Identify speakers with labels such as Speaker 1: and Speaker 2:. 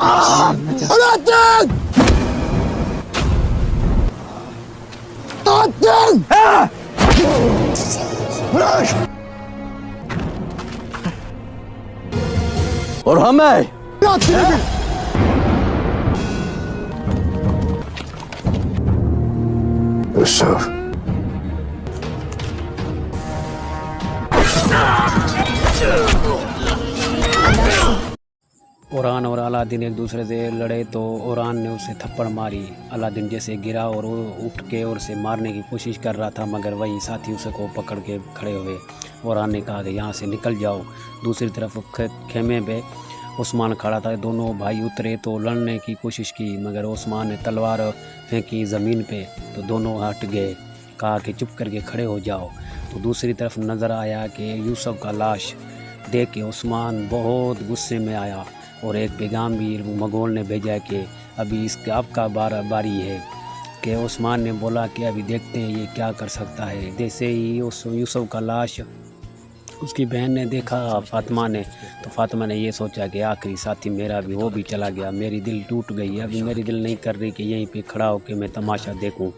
Speaker 1: اور ہمیں
Speaker 2: یوسف
Speaker 3: اوران اور علادین ایک دوسرے سے لڑے تو اوران نے اسے تھپڑ ماری. علادین جیسے گرا اور وہ اٹھ کے اور اسے مارنے کی کوشش کر رہا تھا مگر وہی ساتھی اسے کو پکڑ کے کھڑے ہوئے. اوران نے کہا کہ یہاں سے نکل جاؤ. دوسری طرف خیمے پہ عثمان کھڑا تھا. دونوں بھائی اترے تو لڑنے کی کوشش کی مگر عثمان نے تلوار پھینکی زمین پہ تو دونوں ہٹ گئے. کہا کہ چپ کر کے کھڑے ہو جاؤ. تو دوسری طرف نظر آیا کہ یوسف کا لاش دیکھ کے عثمان بہت غصے میں آیا اور ایک پیغام بھی مغول نے بھیجا کہ ابھی اس کا آپ کا باری ہے. کہ عثمان نے بولا کہ ابھی دیکھتے ہیں یہ کیا کر سکتا ہے. جیسے ہی یوسف کا لاش اس کی بہن نے دیکھا فاطمہ نے تو فاطمہ نے یہ سوچا کہ آخری ساتھی میرا بھی وہ بھی چلا گیا. میری دل ٹوٹ گئی. ابھی میری دل نہیں کر رہی کہ یہیں پہ کھڑا ہو کے میں تماشا دیکھوں.